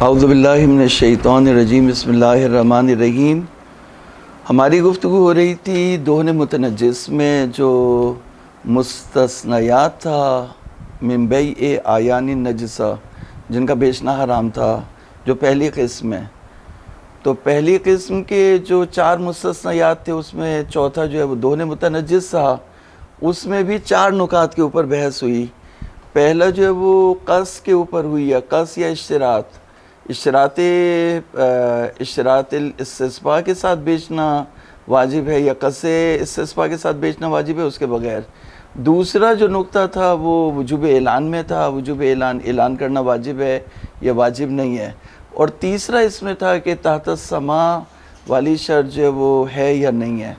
اعوذ باللہ من الشیطان الرجیم، بسم اللہ الرحمن الرحیم۔ ہماری گفتگو ہو رہی تھی دہن متنجس میں جو مستثنیات تھا من بیع اعیان النجسہ، جن کا بیچنا حرام تھا، جو پہلی قسم ہے۔ تو پہلی قسم کے جو 4 مستثنیات تھے، اس میں چوتھا جو ہے وہ دہن متنجس تھا۔ اس میں بھی 4 نکات کے اوپر بحث ہوئی۔ پہلا جو ہے وہ قص کے اوپر ہوئی، یا قص یا اشتراط استصباء کے ساتھ بیچنا واجب ہے، یا قص استصباء کے ساتھ بیچنا واجب ہے اس کے بغیر۔ دوسرا جو نقطہ تھا وہ وجوب اعلان میں تھا، وجوب اعلان کرنا واجب ہے یا واجب نہیں ہے۔ اور تیسرا اس میں تھا کہ تحت السماع والی شرط جو وہ ہے یا نہیں ہے۔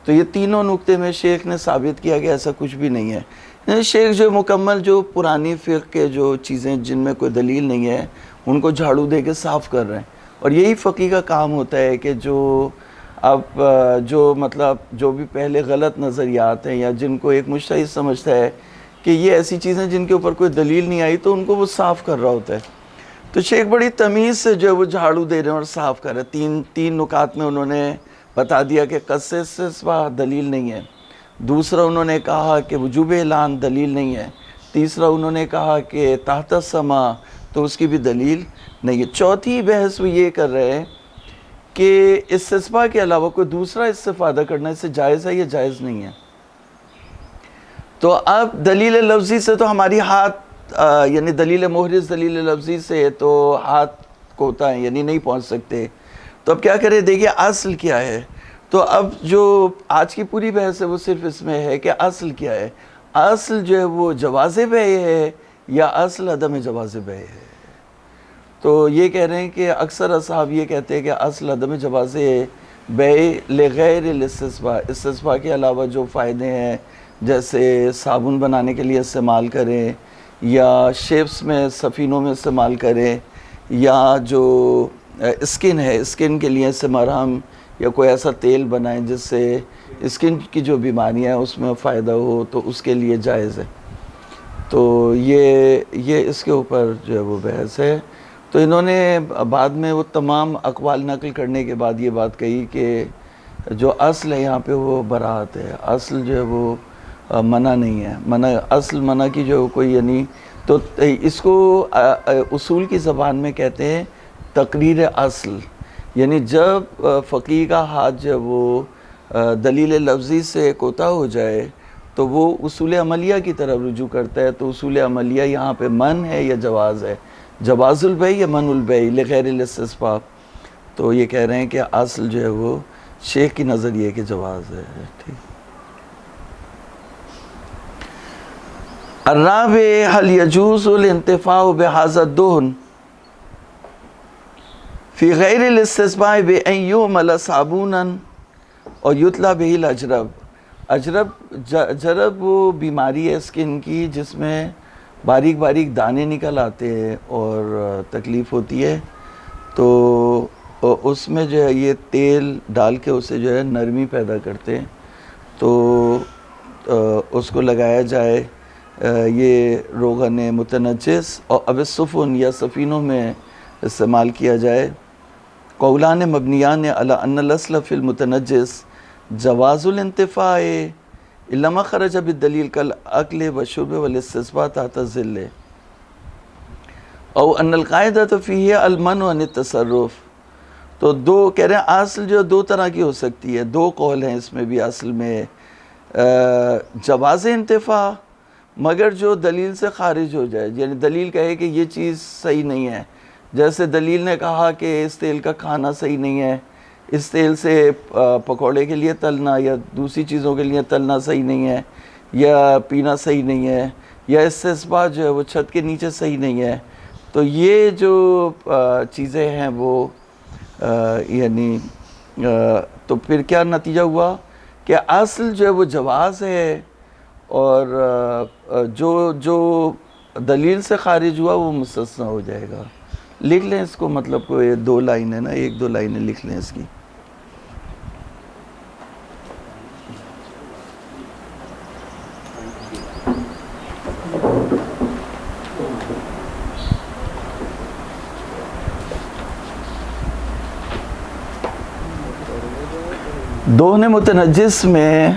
تو یہ تینوں نقطے میں شیخ نے ثابت کیا کہ ایسا کچھ بھی نہیں ہے۔ یعنی شیخ جو مکمل جو پرانی فقہ کے جو چیزیں جن میں کوئی دلیل نہیں ہے ان کو جھاڑو دے کے صاف کر رہے ہیں۔ اور یہی فقیہ کا کام ہوتا ہے کہ جو اب جو بھی پہلے غلط نظریات ہیں یا جن کو ایک مجتہد سمجھتا ہے کہ یہ ایسی چیزیں جن کے اوپر کوئی دلیل نہیں آئی، تو ان کو وہ صاف کر رہا ہوتا ہے۔ تو شیخ بڑی تمیز سے جو ہے وہ جھاڑو دے رہے ہیں اور صاف کر رہے ہیں۔ تین نکات میں انہوں نے بتا دیا کہ قص استصباء دلیل نہیں ہے، دوسرا انہوں نے کہا کہ وجوب اعلان دلیل نہیں ہے، تیسرا انہوں نے کہا کہ تحت السماع تو اس کی بھی دلیل نہیں ہے۔ چوتھی بحث وہ یہ کر رہے ہیں کہ استصباء کے علاوہ کوئی دوسرا استفادہ کرنا اس سے جائز ہے یا جائز نہیں ہے۔ تو اب دلیل لفظی سے تو ہماری یعنی دلیل محرز دلیل لفظی سے تو ہاتھ کوتا ہے، یعنی نہیں پہنچ سکتے۔ تو اب کیا کریں، دیکھیے اصل کیا ہے۔ تو اب جو آج کی پوری بحث ہے وہ صرف اس میں ہے کہ اصل کیا ہے۔ اصل جو ہے وہ جواز بیع ہے یا اصل عدم جواز بیع ہے۔ تو یہ کہہ رہے ہیں کہ اکثر اصحاب یہ کہتے ہیں کہ اصل عدم جواز بیع لغیر الاستصباء، استصباء کے علاوہ جو فائدے ہیں جیسے صابن بنانے کے لیے استعمال کریں، یا شیپس میں سفینوں میں استعمال کریں، یا جو اسکن ہے اسکن کے لیے سے مرہم یا کوئی ایسا تیل بنائیں جس سے اسکن کی جو بیماریاں ہیں اس میں فائدہ ہو، تو اس کے لیے جائز ہے۔ تو یہ اس کے اوپر جو ہے وہ بحث ہے۔ تو انہوں نے بعد میں وہ تمام اقوال نقل کرنے کے بعد یہ بات کہی کہ جو اصل ہے یہاں پہ وہ براءت ہے، اصل جو ہے وہ منع نہیں ہے، اصل منع کی جو کوئی یعنی، تو اس کو اصول کی زبان میں کہتے ہیں تقریر اصل۔ یعنی جب فقیہ کا ہاتھ جو وہ دلیل لفظی سے کوتا ہو جائے تو وہ اصول عملیہ کی طرف رجوع کرتا ہے۔ تو اصول عملیہ یہاں پہ من ہے یا جواز ہے، جواز البیع یا من البیع لغیر الاستصباء۔ تو یہ کہہ رہے ہیں کہ اصل جو ہے وہ شیخ کی نظر یہ کہ جواز ہے۔ ٹھیک۔ الرابع هل يجوز الانتفاع بهذا الدهن فی غیر الاستصباء بأن یعمل صابونا اور یطلی به الاجرب۔ جرب وہ بیماری ہے اسکن کی جس میں باریک باریک دانے نکل آتے ہیں اور تکلیف ہوتی ہے، تو اس میں جو ہے یہ تیل ڈال کے اسے جو ہے نرمی پیدا کرتے ہیں، تو اس کو لگایا جائے۔ یہ روغن متنجس اور اب السفن یا سفینوں میں استعمال کیا جائے۔ قولان مبنیان علی ان الاصل فی المتنجس جواز الانتفاع الا ما خرج بالدلیل کالاکل والشرب والاستصباء تحت الظل، او ان القاعدۃ فیہ المنع عن التصرف۔ تو دو کہہ رہے ہیں اصل جو 2 طرح کی ہو سکتی ہے، 2 قول ہیں اس میں بھی اصل میں، جواز انتفاع مگر جو دلیل سے خارج ہو جائے، یعنی دلیل کہے کہ یہ چیز صحیح نہیں ہے، جیسے دلیل نے کہا کہ اس تیل کا کھانا صحیح نہیں ہے، اس تیل سے پکوڑے کے لیے تلنا یا دوسری چیزوں کے لیے تلنا صحیح نہیں ہے، یا پینا صحیح نہیں ہے، یا استصباء جو ہے وہ چھت کے نیچے صحیح نہیں ہے۔ تو یہ جو چیزیں ہیں وہ یعنی تو پھر کیا نتیجہ ہوا کہ اصل جو ہے وہ جواز ہے، اور جو دلیل سے خارج ہوا وہ مستثنی ہو جائے گا۔ لکھ لیں اس کو، مطلب کوئی 2 لائن ہے نا، 1-2 لائنیں لکھ لیں اس کی۔ دوہن متنجس میں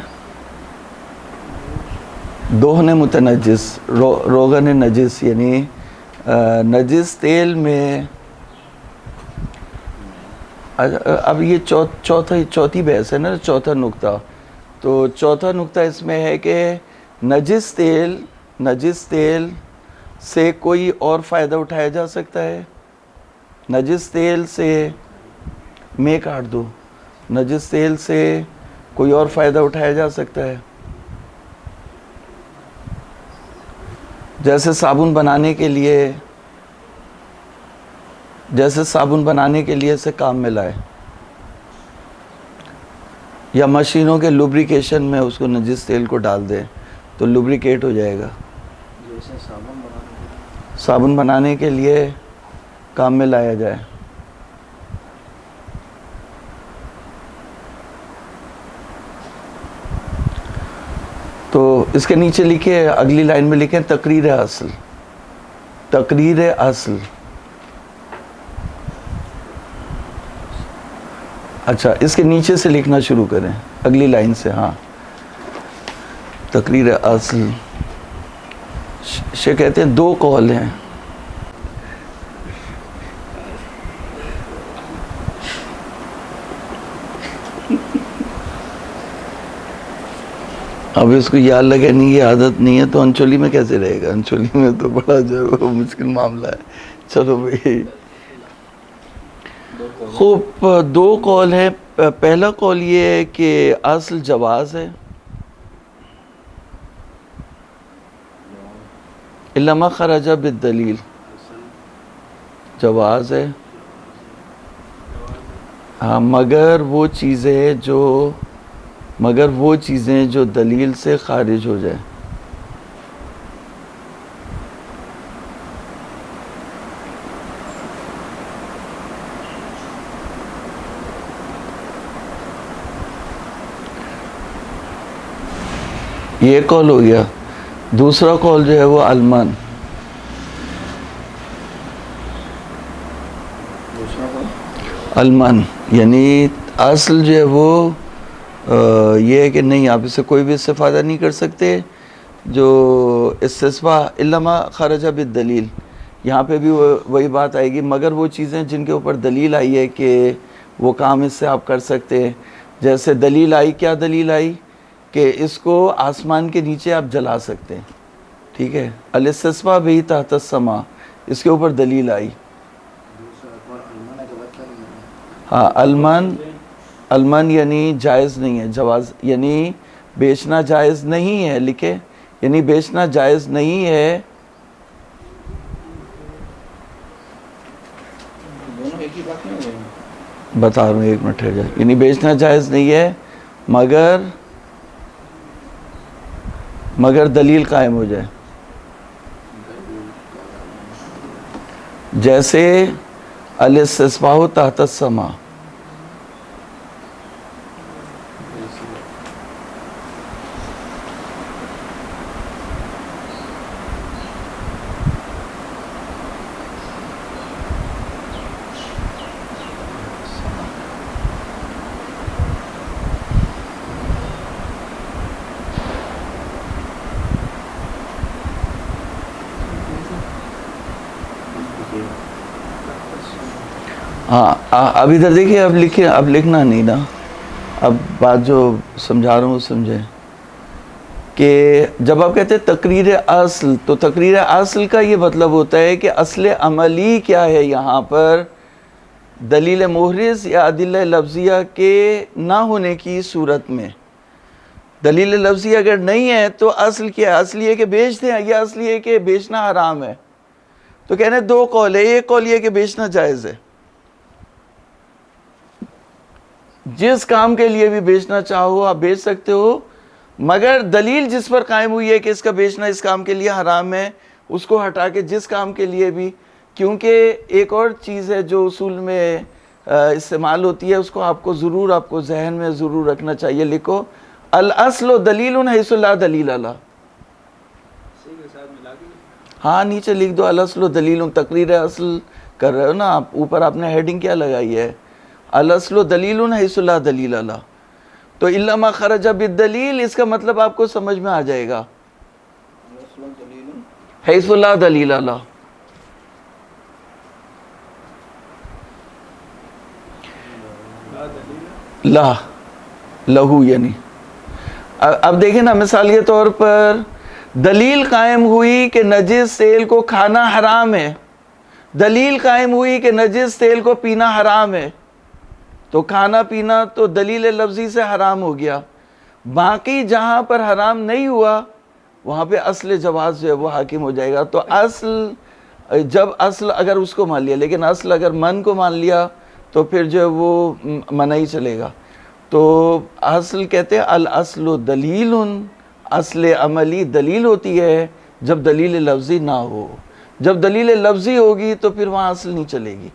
دوہن متنجس روغن نجس یعنی نجس تیل میں. اب یہ چوتھی بحث ہے نا, چوتھا نقطہ. تو چوتھا نقطہ اس میں ہے کہ نجس تیل سے کوئی اور فائدہ اٹھایا جا سکتا ہے. نجس تیل سے میں کاٹ دو, نجس تیل سے کوئی اور فائدہ اٹھایا جا سکتا ہے. جیسے صابن بنانے کے لیے اسے کام میں لائے, یا مشینوں کے لوبریکیشن میں اس کو نجس تیل کو ڈال دے تو لوبریکیٹ ہو جائے گا. صابن بنانے کے لیے کام میں لایا جائے. تو اس کے نیچے لکھے, اگلی لائن میں لکھیں تقریر اصل. تقریر اصل, اچھا اس کے نیچے سے لکھنا شروع کریں, اگلی لائن سے. ہاں, تقریر اصل. شیخ کہتے ہیں 2 قول ہیں. اب اس کو یاد لگے نہیں, یہ عادت نہیں ہے تو انچولی میں کیسے رہے گا؟ انچولی میں تو بڑا جو مشکل معاملہ ہے. چلو بھائی, خوب 2 قول ہیں. پہلا قول یہ ہے کہ اصل جواز ہے, الا ما خرج بالدلیل. جواز ہے ہاں, مگر وہ چیزیں جو دلیل سے خارج ہو جائے. یہ قول ہو گیا. دوسرا قول جو ہے وہ المن یعنی اصل جو ہے وہ یہ ہے کہ نہیں, آپ اس سے کوئی بھی استفادہ نہیں کر سکتے. جو استصفا الا ما خرج بالدلیل, یہاں پہ بھی وہی بات آئے گی, مگر وہ چیزیں جن کے اوپر دلیل آئی ہے کہ وہ کام اس سے آپ کر سکتے ہیں. جیسے دلیل آئی, کیا دلیل آئی کہ اس کو آسمان کے نیچے آپ جلا سکتے ہیں. ٹھیک ہے, الاستصفا بھی تحت السما, اس کے اوپر دلیل آئی. ہاں, المن یعنی جائز نہیں ہے, جواز یعنی بیچنا جائز نہیں ہے. لکھے یعنی بیچنا جائز نہیں ہے. بتا رہا ہوں, 1 منٹ ٹھہر جائے. یعنی بیچنا جائز نہیں ہے مگر دلیل قائم ہو جائے. جیسے الاستصفاء تحت السما, ہاں اب ادھر دیکھیے, اب لکھیں, اب لکھنا نہیں نا, اب بات جو سمجھا رہا ہوں وہ سمجھیں. کہ جب آپ کہتے ہیں تقریر اصل, تو تقریر اصل کا یہ مطلب ہوتا ہے کہ اصل عملی کیا ہے یہاں پر, دلیل محرز یا ادلہ لفظیہ کے نہ ہونے کی صورت میں. دلیل لفظی اگر نہیں ہے تو اصل کیا ہے؟ اصل یہ کہ بیچتے ہیں, یا اصل یہ کہ بیچنا حرام ہے. تو کہنے 2 قول ہے. ایک قول یہ کہ بیچنا جائز ہے, جس کام کے لیے بھی بیچنا چاہو آپ بیچ سکتے ہو, مگر دلیل جس پر قائم ہوئی ہے کہ اس کا بیچنا اس کام کے لیے حرام ہے, اس کو ہٹا کے جس کام کے لیے بھی, کیونکہ ایک اور چیز ہے جو اصول میں استعمال ہوتی ہے, اس کو آپ کو ذہن میں ضرور رکھنا چاہیے. لکھو الاصل دلیل حیث لا دلیل علیہ. ہاں نیچے لکھ دو الاصل دلیل. تقریر اصل کر رہے ہو نا آپ, اوپر آپ نے ہیڈنگ کیا لگائی ہے, الاصل دلیل حیث لا دلیل علیہ. تو الا ما خرج بالدلیل اس کا مطلب آپ کو سمجھ میں آ جائے گا. حیث لا دلیل لا. لا لہو یعنی اب دیکھیں نا مثال کے طور پر دلیل قائم ہوئی کہ نجس تیل کو کھانا حرام ہے, دلیل قائم ہوئی کہ نجس تیل کو پینا حرام ہے, تو کھانا پینا تو دلیل لفظی سے حرام ہو گیا. باقی جہاں پر حرام نہیں ہوا وہاں پہ اصل جواز جو ہے وہ حاکم ہو جائے گا. تو اصل جب اصل اگر اس کو مان لیا, لیکن اصل اگر من کو مان لیا تو پھر جو ہے وہ منع ہی چلے گا. تو اصل کہتے ہیں الاصل دلیل, اصل عملی دلیل ہوتی ہے جب دلیل لفظی نہ ہو. جب دلیل لفظی ہوگی تو پھر وہاں اصل نہیں چلے گی.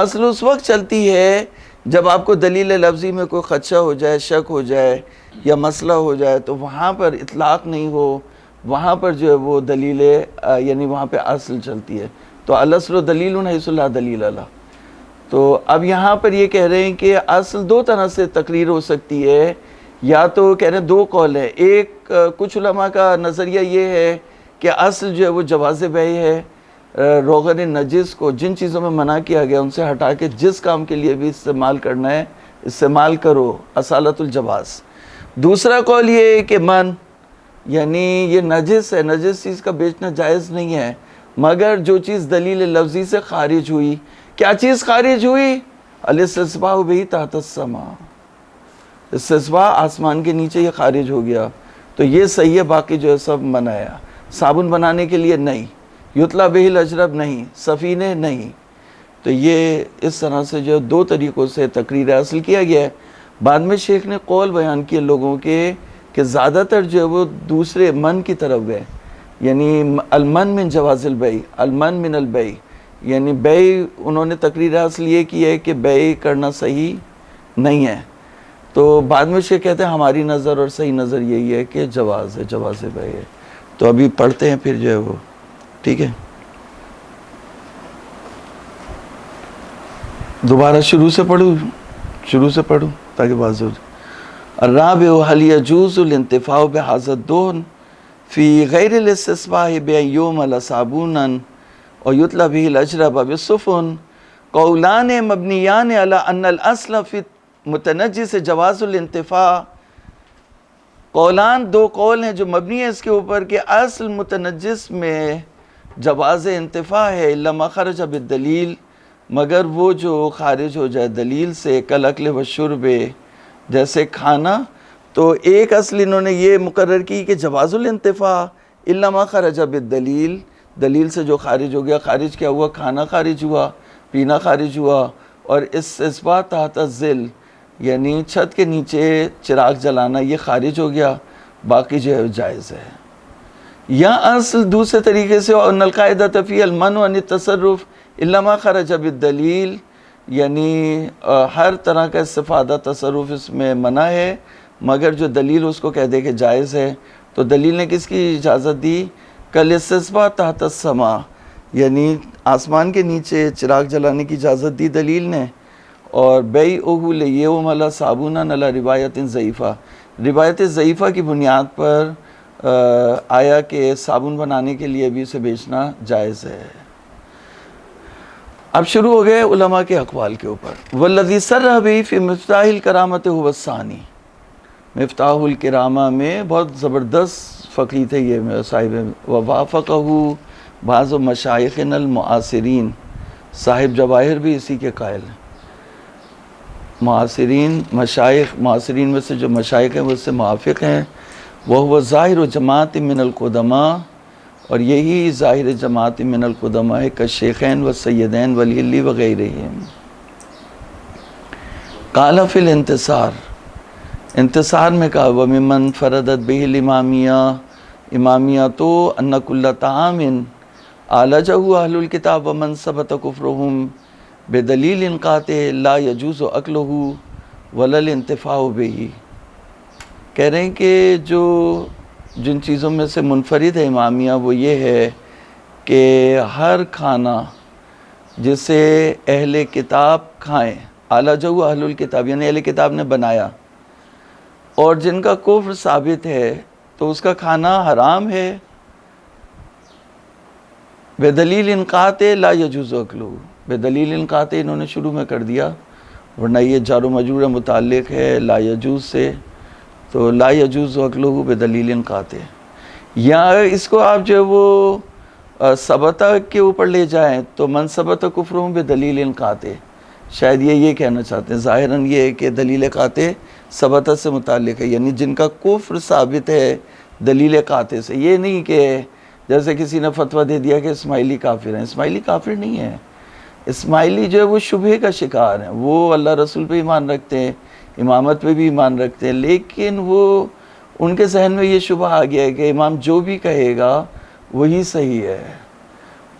اصل اس وقت چلتی ہے جب آپ کو دلیل لفظی میں کوئی خدشہ ہو جائے, شک ہو جائے یا مسئلہ ہو جائے, تو وہاں پر اطلاق نہیں ہو, وہاں پر جو ہے وہ دلیل یعنی وہاں پہ اصل چلتی ہے. تو الاصل دلیل حیث لا دلیل لا. تو اب یہاں پر یہ کہہ رہے ہیں کہ اصل دو طرح سے تقریر ہو سکتی ہے. یا تو کہہ رہے ہیں دو قول ہے. ایک کچھ علماء کا نظریہ یہ ہے کہ اصل جو ہے وہ جواز بیع ہے, روغن نجس کو جن چیزوں میں منع کیا گیا ان سے ہٹا کے جس کام کے لیے بھی استعمال کرنا ہے استعمال کرو, اصالت الجواز. دوسرا قول یہ ہے کہ من یعنی یہ نجس ہے, نجس چیز کا بیچنا جائز نہیں ہے, مگر جو چیز دلیل لفظی سے خارج ہوئی. کیا چیز خارج ہوئی؟ الاستسباح بہ تحت السماء, استسباح آسمان کے نیچے یہ خارج ہو گیا تو یہ صحیح ہے, باقی جو ہے سب منع ہے. صابن بنانے کے لیے نہیں, یطلا بہ الاجرب نہیں, سفینے نہیں. تو یہ اس طرح سے جو دو طریقوں سے تقریر اصل کیا گیا ہے. بعد میں شیخ نے قول بیان کیے لوگوں کے کہ زیادہ تر جو ہے وہ دوسرے من کی طرف گئے, یعنی المن من جواز البیع, المن من البیع, یعنی بیع انہوں نے تقریر اصل یہ کی ہے کہ بیع کرنا صحیح نہیں ہے. تو بعد میں شیخ کہتے ہیں ہماری نظر اور صحیح نظر یہی ہے کہ جواز ہے, جواز بیع ہے. تو ابھی پڑھتے ہیں پھر جو ہے وہ, ٹھیک ہے, دوبارہ شروع سے پڑھوں تاکہ واضح ہو جائے. الرابع هل يجوز الانتفاع بهذا الدهن في غير الاستسباح بأن يعمل صابونا ويطلى به الأجرب بالسفن. قولان مبنيان على أن الأصل في متنجس جواز الانتفاع. قولان دو قول ہیں جو مبنی ہے اس کے اوپر کہ اصل متنجس میں جواز انتفاع ہے, الا ما خرج بالدلیل, مگر وہ جو خارج ہو جائے دلیل سے, کالاکل والشرب, جیسے کھانا. تو ایک اصل انہوں نے یہ مقرر کی کہ جواز الانتفاع الا ما خرج بالدلیل, دلیل سے جو خارج ہو گیا. خارج کیا ہوا؟ کھانا خارج ہوا, پینا خارج ہوا, اور استسباح تحت الظل یعنی چھت کے نیچے چراغ جلانا یہ خارج ہو گیا, باقی جو ہے جائز ہے. یا اصل دوسرے طریقے سے ان القاعدۃ فی المنع عن التصرف الا ما خرج بالدلیل, یعنی ہر طرح کا استفادہ تصرف اس میں منع ہے مگر جو دلیل اس کو کہہ دے کہ جائز ہے. تو دلیل نے کس کی اجازت دی؟ کالاستسباح تحت السماء, یعنی آسمان کے نیچے چراغ جلانے کی اجازت دی دلیل نے. اور بیعہ لیعمل صابونا علی روایت ضعیفہ, روایت ضعیفہ کی بنیاد پر آیا کہ صابن بنانے کے لیے بھی اسے بیچنا جائز ہے. اب شروع ہو گئے علماء کے اقوال کے اوپر. والذی صرح بہ فی مفتاح الکرامۃ هو الثانی, مفتاح الکرامہ میں بہت زبردست فقی تھے یہ صاحب. ووافقہ بعض مشائخنا المعاصرین, صاحب جواہر بھی اسی کے قائل ہیں. معاصرین مشائخ, معاصرین میں سے جو مشائخ ہیں وہ اس سے موافق ہیں. وہ ظاہر جماعت من القدماء, اور یہی ظاہر جماعت من القدماء ہے کالشیخین والسیدین والہلی وغیرہم. قال فی الانتصار, انتصار میں کہا وممن فردت بہ الامامیہ, امامیہ تو ان کل طعام عالجہ اہل الکتاب ومن ثبت کفرہم بدلیل قاطع لا یجوز اکلہ ولا الانتفاع بہ. کہہ رہے ہیں کہ جو جن چیزوں میں سے منفرد ہے امامیہ وہ یہ ہے کہ ہر کھانا جسے اہل کتاب کھائیں, عالجہ اہل الکتاب یعنی اہل کتاب نے بنایا, اور جن کا کفر ثابت ہے تو اس کا کھانا حرام ہے. بے دلیل انقاطع لا یجوز اکلہ، بے دلیل انقاطع انہوں نے شروع میں کر دیا، ورنہ یہ جار و مجرور متعلق ہے لا یجوز سے، تو لا یجوز اکلہ بے دلیل انقاطع. یا اس کو آپ جو ہے وہ ثبتہ کے اوپر لے جائیں تو من ثبت کفرہ بے دلیل انقاطع، شاید یہ کہنا چاہتے ہیں. ظاہراً یہ ہے کہ دلیل قاطع ثبتہ سے متعلق ہے، یعنی جن کا کفر ثابت ہے دلیل قاطع سے. یہ نہیں کہ جیسے کسی نے فتویٰ دے دیا کہ اسماعیلی کافر ہیں. اسماعیلی کافر نہیں ہے. اسماعیلی جو ہے وہ شبہے کا شکار ہیں، وہ اللہ رسول پہ ایمان رکھتے ہیں، امامت پہ بھی ایمان رکھتے ہیں، لیکن وہ ان کے ذہن میں یہ شبہ آ گیا ہے کہ امام جو بھی کہے گا وہی صحیح ہے.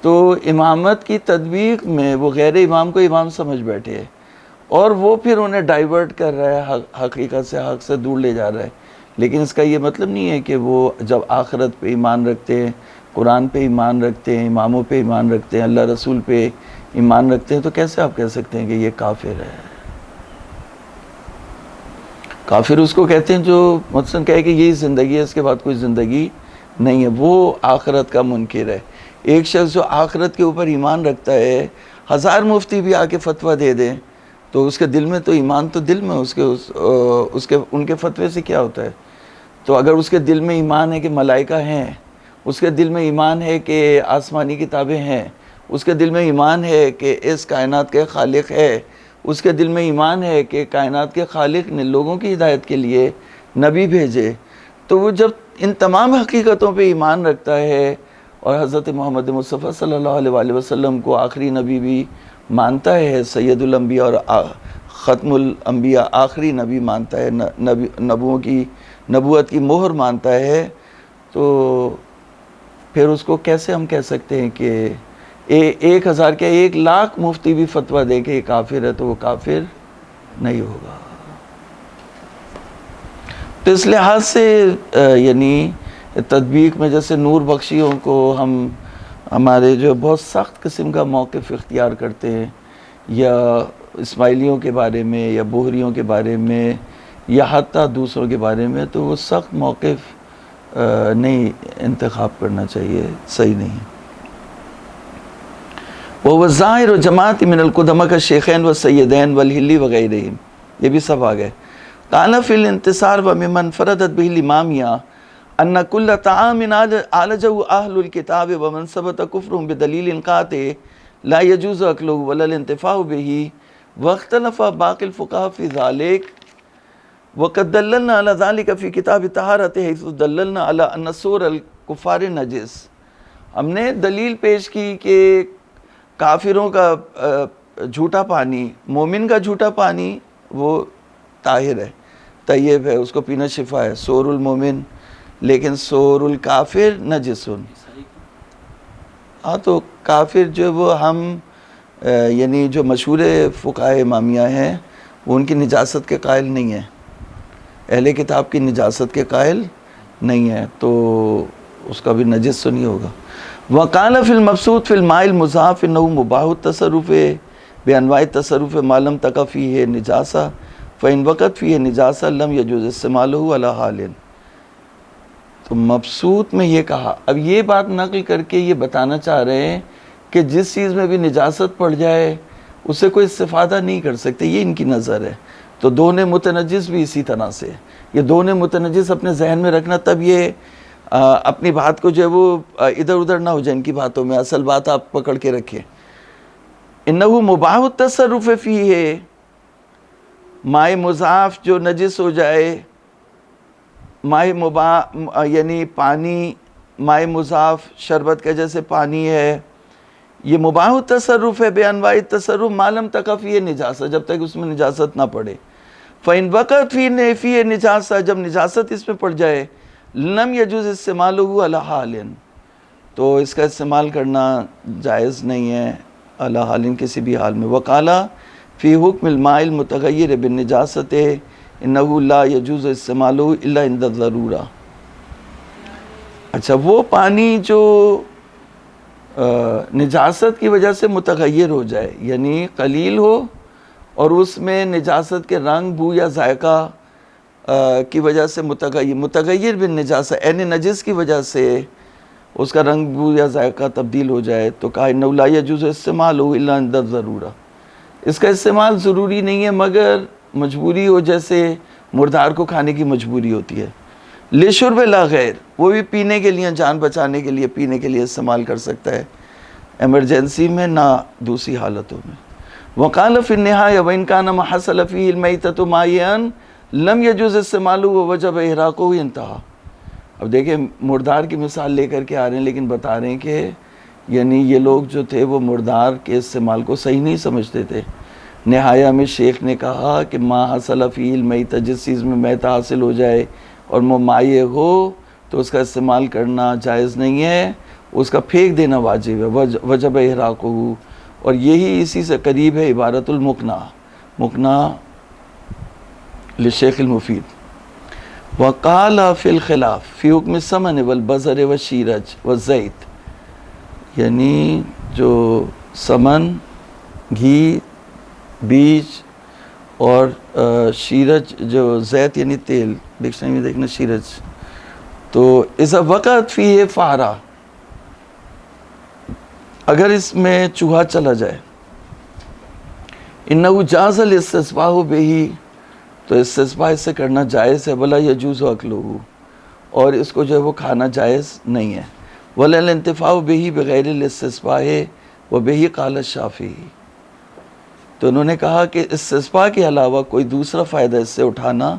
تو امامت کی تطبیق میں وہ غیر امام کو امام سمجھ بیٹھے، اور وہ پھر انہیں ڈائیورٹ کر رہا ہے، حقیقت سے، حق سے دور لے جا رہا ہے. لیکن اس کا یہ مطلب نہیں ہے کہ وہ جب آخرت پہ ایمان رکھتے ہیں، قرآن پہ ایمان رکھتے ہیں، اماموں پہ ایمان رکھتے ہیں، اللہ رسول پہ ایمان رکھتے ہیں، تو کیسے آپ کہہ سکتے ہیں کہ یہ کافر ہے؟ کافر اس کو کہتے ہیں جو مثلاً کہے کہ یہی زندگی ہے، اس کے بعد کوئی زندگی نہیں ہے، وہ آخرت کا منکر ہے. ایک شخص جو آخرت کے اوپر ایمان رکھتا ہے، 1000 مفتی بھی آ کے فتویٰ دے دیں تو اس کے دل میں تو ایمان تو دل میں ان کے فتوے سے کیا ہوتا ہے؟ تو اگر اس کے دل میں ایمان ہے کہ ملائکہ ہیں، اس کے دل میں ایمان ہے کہ آسمانی کتابیں ہیں، اس کے دل میں ایمان ہے کہ اس کائنات کے خالق ہے، اس کے دل میں ایمان ہے کہ کائنات کے خالق نے لوگوں کی ہدایت کے لیے نبی بھیجے، تو وہ جب ان تمام حقیقتوں پہ ایمان رکھتا ہے اور حضرت محمد مصطفیٰ صلی اللہ علیہ وآلہ وسلم کو آخری نبی بھی مانتا ہے، سید الانبیاء اور ختم الانبیاء آخری نبی مانتا ہے، نبووں کی نبوت کی مہر مانتا ہے، تو پھر اس کو کیسے ہم کہہ سکتے ہیں کہ 1000 کیا 1,00,000 مفتی بھی فتویٰ دے کہ یہ کافر ہے تو وہ کافر نہیں ہوگا. تو اس لحاظ سے یعنی تطبیق میں جیسے نور بخشیوں کو ہمارے جو بہت سخت قسم کا موقف اختیار کرتے ہیں، یا اسماعیلیوں کے بارے میں یا بوہریوں کے بارے میں یا حتیٰ دوسروں کے بارے میں، تو وہ سخت موقف نہیں انتخاب کرنا چاہیے، صحیح نہیں. وہ ظاہر و جماعت من القدماء کا شیخین و سیدین والہلی وغیرہ، یہ بھی سب آ گئے. قال فی الانتصار وممن فردت به الامامیہ ان کل طعام عالجہ اہل الکتاب ومن ثبت کفر بدلیل قاطع لا يجوز اکلہ ولا الانتفاع به، واختلف باقی الفقہاء فی ذلک، وقد دللنا على ذلك في کتاب طہارۃ حیث دللنا على ان سور الکفار نجس. ہم نے دلیل پیش کی کہ کافروں کا جھوٹا پانی، مومن کا جھوٹا پانی وہ طاہر ہے، طیب ہے، اس کو پینا شفا ہے، سور المومن، لیکن سور الکافر نجسن. ہاں تو کافر جو وہ ہم یعنی جو مشہور فقہائے امامیہ ہیں وہ ان کی نجاست کے قائل نہیں ہیں، اہل کتاب کی نجاست کے قائل نہیں ہے، تو اس کا بھی نجس تو نہیں ہوگا. وقال فی المبسوط فی الماء المضاف انہ مباح التصرف بانواع التصرف ما لم تقع فیہ نجاسہ فإن وقعت فیہ نجاسہ لم یجوز استعمالہ علی حال. تو مبسوط میں یہ کہا، اب یہ بات نقل کر کے یہ بتانا چاہ رہے ہیں کہ جس چیز میں بھی نجاست پڑ جائے اس سے کوئی استفادہ نہیں کر سکتے، یہ ان کی نظر ہے. تو دون متنجس بھی اسی طرح سے، یہ دون متنجس اپنے ذہن میں رکھنا، تب یہ اپنی بات کو جو ہے وہ ادھر ادھر نہ ہو جائے ان کی باتوں میں، اصل بات آپ پکڑ کے رکھیں. انہ مباح التصرف فیہ، مائع مضاف جو نجس ہو جائے، مائع مباح یعنی پانی، مائع مضاف شربت کا جیسے پانی ہے، یہ مباح التصرف ہے بانواع التصرف ما لم تقع فیہ نجاسہ، جب تک اس میں نجاست نہ پڑے. فإن وقعت فیہ نجاسہ، جب نجاست اس میں پڑ جائے، لم یجوز استعمالہ علی حال، تو اس کا استعمال کرنا جائز نہیں ہے علی حال، کسی بھی حال میں. وقالا فی حکم الماء المتغیر بالنجاست انہ لا یجوز استعمالہ الا عند الضرورہ. اچھا، وہ پانی جو نجاست کی وجہ سے متغیر ہو جائے، یعنی قلیل ہو اور اس میں نجاست کے رنگ، بو یا ذائقہ کی وجہ سے متغیر بالنجاسہ عین نجس کی وجہ سے اس کا رنگ بو یا ذائقہ تبدیل ہو جائے تو کہا انہ لا یجوز استعمال ہو الا عند الضرورہ، اس کا استعمال ضروری نہیں ہے مگر مجبوری ہو، جیسے مردار کو کھانے کی مجبوری ہوتی ہے۔ لشرب لا غیر، وہ بھی پینے کے لیے، جان بچانے کے لیے، پینے کے لیے استعمال کر سکتا ہے، ایمرجنسی میں نہ دوسری حالتوں میں۔ وقال فی النہایہ وان کان ما حصل فیہ المیتۃ مائعا لم یجوز استعمالہ ووجب احراقہ انتہا۔ اب دیکھیں مردار کی مثال لے کر کے آ رہے ہیں، لیکن بتا رہے ہیں کہ یعنی یہ لوگ جو تھے وہ مردار کے استعمال کو صحیح نہیں سمجھتے تھے۔ نہایہ میں شیخ نے کہا کہ ما حصل فیہ المیتۃ، جس چیز میں میتہ حاصل ہو جائے اور وہ مائع ہو تو اس کا استعمال کرنا جائز نہیں ہے، اس کا پھینک دینا واجب ہے، وجب احراقہ، اور یہی اسی سے قریب ہے عبارت مقنع للشیخ المفید۔ وقال فی الخلاف فی حکم السمن والبزر والشیرج والزیت، یعنی جو سمن، گھی، بیج اور شیرج جو زیت یعنی تیل، ڈکشنری میں دیکھنا شیرج، تو اذا وقعت فیہ فارہ، اگر اس میں چوہا چلا جائے، انہ جاز الاستسباح بہ، تو استسباح اس سے کرنا جائز ہے، ولا یجوز اکلہ، اور اس کو جو ہے وہ کھانا جائز نہیں ہے، ولا الانتفاع بہ بغیر الاستسباح وبہ قال الشافعی۔ تو انہوں نے کہا کہ استسباح کے علاوہ کوئی دوسرا فائدہ اس سے اٹھانا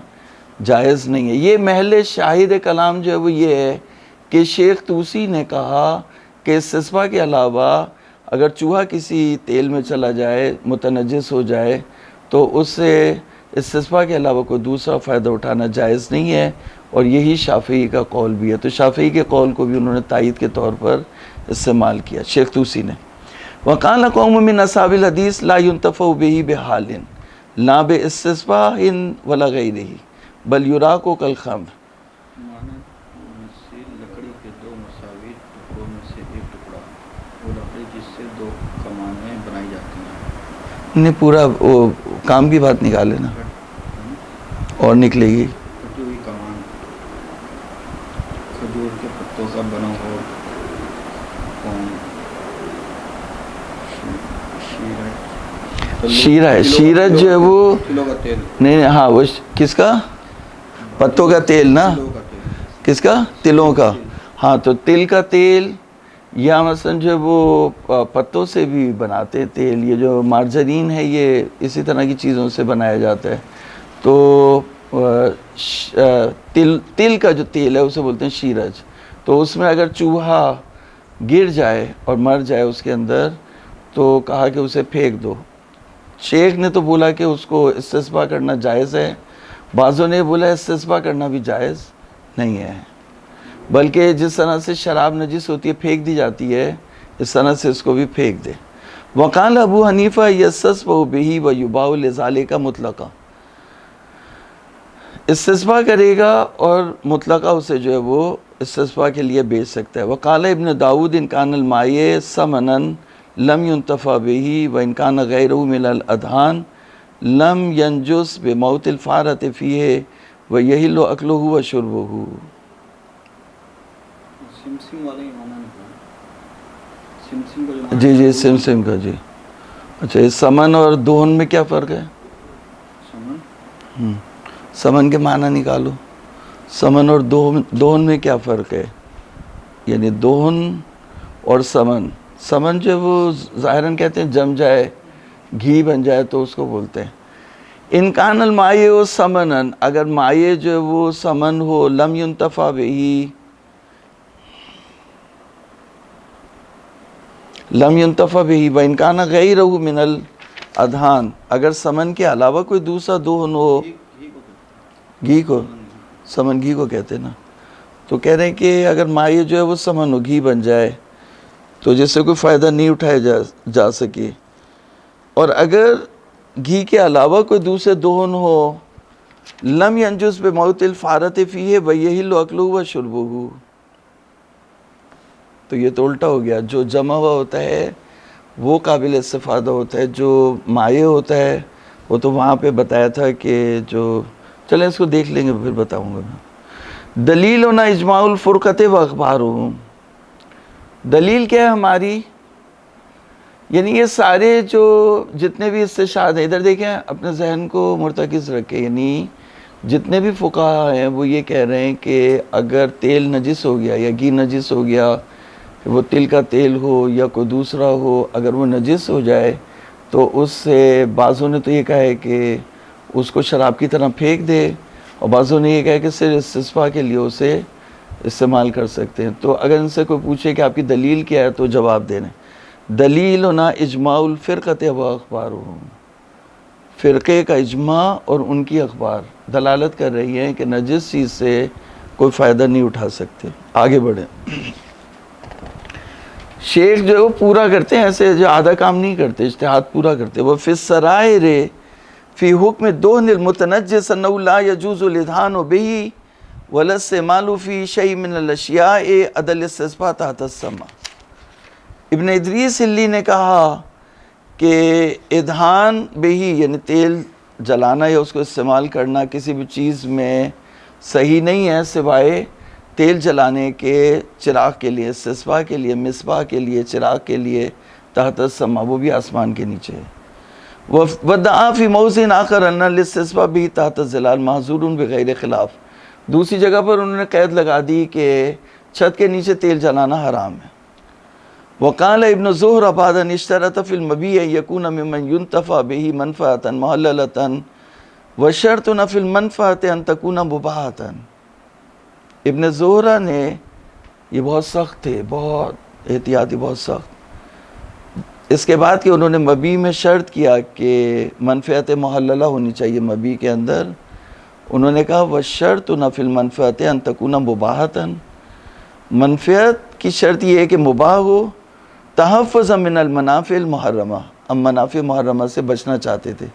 جائز نہیں ہے۔ یہ محل شاہد کلام جو ہے وہ یہ ہے کہ شیخ طوسی نے کہا کہ استسباح کے علاوہ اگر چوہا کسی تیل میں چلا جائے، متنجس ہو جائے، تو اس سے استسباح کے علاوہ کوئی دوسرا فائدہ اٹھانا جائز نہیں ہے، اور یہی شافعی کا قول بھی ہے۔ تو شافعی کے قول کو بھی انہوں نے تائید کے طور پر استعمال کیا شیخ طوسی نے۔ وقال قوم من اصحاب الحدیث لا ينتفع به بحال لا باستسباح ولا غیرہ بل یراق کالخمر۔ لکڑی کے دو مساوی ٹکڑوں میں سے ایک ٹکڑا، وہ لکڑی جس سے دو کمانیں بنائی جاتی ہیں، نے پورا وہ کام کی بات نکالے نا، اور نکلے گی کٹی ہوئی کمان، کھجور کے پتوں کا بنا ہو، شیرج جو ہے وہ تلوں کا تیل، نہیں ہاں وہ کس کا، پتوں کا تیل نا، تلوں کا تیل، کس کا، تلوں کا، ہاں تو تل کا تیل، یا مثلا جو وہ پتوں سے بھی بناتے ہیں تیل، یہ جو مارجرین ہے یہ اسی طرح کی چیزوں سے بنایا جاتا ہے، تو تل کا جو تیل ہے اسے بولتے ہیں شیرج۔ تو اس میں اگر چوہا گر جائے اور مر جائے اس کے اندر تو کہا کہ اسے پھینک دو۔ شیخ نے تو بولا کہ اس کو استسباح کرنا جائز ہے، بعضوں نے بولا استسباح کرنا بھی جائز نہیں ہے، بلکہ جس طرح سے شراب نجس ہوتی ہے پھینک دی جاتی ہے، اس طرح سے اس کو بھی پھینک دے۔ وقال ابو حنیفہ یستسبح بہ ویباع لذلک مطلقا، استسباح کرے گا اور مطلقہ اسے جو ہے وہ استسباح کے لیے بیچ سکتا ہے۔ وقال ابن داود ان کان المائع ثمنا لم ينتفع به وان کان غیرہ من الادھان لم ینجس بموت الفارۃ فیہ ویحل اکلہ وشربہ۔ سمسم والے ہی مانا نہیں، سمسم کا جو مانا جی سمسم کا، جی اچھا، اس سمن اور دہن میں کیا فرق ہے؟ سمن، سمن کے معنی نکالو، سمن اور دہن میں کیا فرق ہے؟ یعنی دہن اور سمن، سمن جو وہ ظاہراً کہتے ہیں جم جائے، گھی بن جائے تو اس کو بولتے ہیں۔ ان کان المائع سمنا، اگر مائع جو ہے وہ سمن ہو، لم ينتفع بہ، لم ينتفع بہ وان کان غیرہ من الادھان، اگر سمن کے علاوہ کوئی دوسرا دہن ہو، گھی کو، سمن گھی کو کہتے ہیں نا، تو کہہ رہے ہیں کہ اگر مائع جو ہے وہ سمن ہو، گھی بن جائے تو جس سے کوئی فائدہ نہیں اٹھایا جا سکے، اور اگر گھی کے علاوہ کوئی دوسرے دہن ہو، لم ینجس بموت الفارۃ فیہ ویحل اکلہ وشربہ، تو یہ تو الٹا ہو گیا، جو جمع ہوا ہوتا ہے وہ قابل استفادہ ہوتا ہے، جو مائع ہوتا ہے وہ تو وہاں پہ بتایا تھا کہ جو چلیں اس کو دیکھ لیں گے پھر بتاؤں گا میں. دلیلنا اجماع الفرقت و اخبارہم. دلیل کیا ہے ہماری؟ یعنی یہ سارے جو جتنے بھی استشہاد ہیں، ادھر دیکھیں اپنے ذہن کو مرتکز رکھیں، یعنی جتنے بھی فقہا ہیں وہ یہ کہہ رہے ہیں کہ اگر تیل نجس ہو گیا یا گھی نجس ہو گیا، وہ تل کا تیل ہو یا کوئی دوسرا ہو، اگر وہ نجس ہو جائے تو اس سے بعضوں نے تو یہ کہا ہے کہ اس کو شراب کی طرح پھینک دے، اور بعضوں نے یہ کہا ہے کہ صرف استصفاء کے لیے اسے استعمال کر سکتے ہیں. تو اگر ان سے کوئی پوچھے کہ آپ کی دلیل کیا ہے تو جواب دے رہے ہیں دلیلنا اجماع الفرقت و اخبارہم. فرقے کا اجماع اور ان کی اخبار دلالت کر رہی ہیں کہ نجس چیز سے کوئی فائدہ نہیں اٹھا سکتے. آگے بڑھیں. شیخ جو ہے وہ پورا کرتے ہیں، ایسے جو آدھا کام نہیں کرتے، اجتہاد پورا کرتے. وہ فی السرائر فی حکم دہن المتنجس انہ لا یجوز الادہان بہ ولا استعمال فی شیء من الاشیاء عدل استصفاء تحت السماء. ابن ادریس ہلی نے کہا کہ ادہان بہی یعنی تیل جلانا یا اس کو استعمال کرنا کسی بھی چیز میں صحیح نہیں ہے سوائے تیل جلانے کے، چراغ کے لیے، استصفاء کے لیے، مصباح کے لیے، چراغ کے لیے، تحت السماء وہ بھی آسمان کے نیچے ہے. وَدَعَا فِي مَوْضِعٍ آخَرَ أَنَّ الاستصفاء بِهِ تحت الظلال محظور بغیر خلاف. دوسری جگہ پر انہوں نے قید لگا دی کہ چھت کے نیچے تیل جلانا حرام ہے. وقال ابن زہر بعد ان اشترط فی المبیع یکون ممن ينتفع به منفعة محللة وشرطنا فی المنفعة ان تکون مباحة. ابن زہرہ نے یہ بہت سخت تھے، بہت احتیاطی، بہت سخت. اس کے بعد کہ انہوں نے مبیع میں شرط کیا کہ منفعت محللہ ہونی چاہیے مبیع کے اندر، انہوں نے کہا وَالشَّرْطُ فِي الْمَنْفَعَةِ أَن تَكُونَ مُبَاحَةً. منفعت کی شرط یہ ہے کہ مباح ہو، تحفظ من المنافع المحرمہ، ہم منافع محرمہ سے بچنا چاہتے تھے.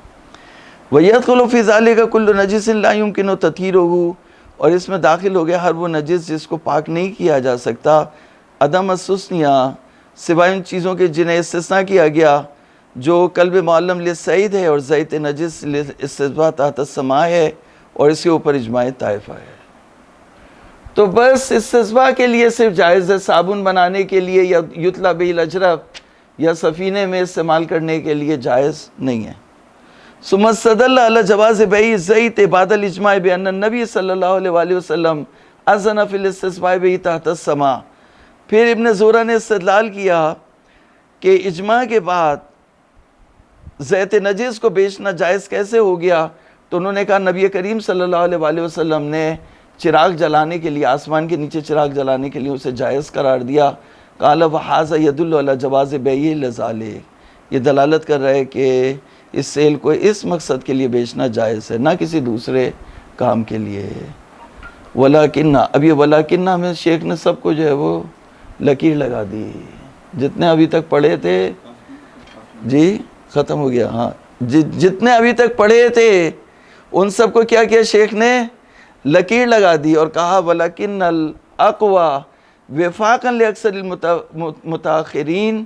وَيَدْخُلُ فِي ذَلِكَ كُلُّ نَجِسٍ لَا يُمْكِنُ تَطْهِيرُهُ. اور اس میں داخل ہو گیا ہر وہ نجس جس کو پاک نہیں کیا جا سکتا، عدم السسنیہ سوائے ان چیزوں کے جنہیں استثناء کیا گیا، جو قلب معلم للصعید ہے اور زیت نجس للاستثباء تحت السماء ہے، اور اس کے اوپر اجماع طائفہ ہے. تو بس استثباء کے لیے صرف جائز ہے، صابن بنانے کے لیے یا یطلع بہ الاجرب یا سفینے میں استعمال کرنے کے لیے جائز نہیں ہے. ثم استدل علی جواز بیع الزیت بعد الاجماع بان النبی صلی اللہ علیہ وآلہ وسلم اذن فی الاستثباء بہ تحت السماء. پھر ابن زورہ نے استدلال کیا کہ اجماع کے بعد زیت نجس کو بیچنا جائز کیسے ہو گیا، تو انہوں نے کہا نبی کریم صلی اللہ علیہ وآلہ وسلم نے چراغ جلانے کے لیے، آسمان کے نیچے چراغ جلانے کے لیے اسے جائز قرار دیا. قال وَحَاذَا يَدُلُّ عَلَى جَوَازِ بَيْعِهِ لِذَلِكَ. یہ دلالت کر رہا ہے کہ اس سیل کو اس مقصد کے لیے بیچنا جائز ہے، نہ کسی دوسرے کام کے لیے. وَلَكِنَّ، اب یہ وَلَكِنَّ میں شیخ نے سب کو جو ہے وہ لکیر لگا دی. جتنے ابھی تک پڑھے تھے جی ختم ہو گیا. ہاں جتنے ابھی تک پڑھے تھے ان سب کو کیا کیا شیخ نے لکیر لگا دی اور کہا وَلَكِنَّ الْأَقْوَى وفاقاً لِأَكْثَرِ الْمُتَأَخِرِينَ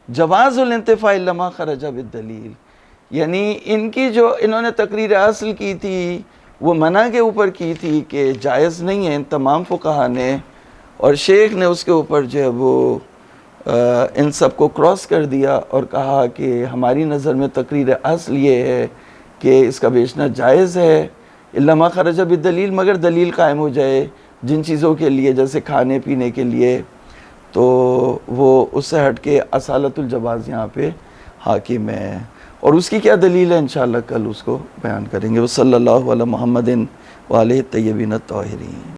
جواز الانتفاع لما خرج بالدلیل. یعنی ان کی جو انہوں نے تقریر اصل کی تھی وہ منع کے اوپر کی تھی کہ جائز نہیں ہے ان تمام فقہا نے، اور شیخ نے اس کے اوپر جو ہے وہ ان سب کو کراس کر دیا اور کہا کہ ہماری نظر میں تقریر اصل یہ ہے کہ اس کا بیچنا جائز ہے الا ما خرج بالدلیل، مگر دلیل قائم ہو جائے جن چیزوں کے لیے جیسے کھانے پینے کے لیے، تو وہ اس سے ہٹ کے اصالت الجواز یہاں پہ حاکم ہے. اور اس کی کیا دلیل ہے انشاءاللہ کل اس کو بیان کریں گے. صلی اللہ علی محمد وآلہ الطیبین الطاہرین.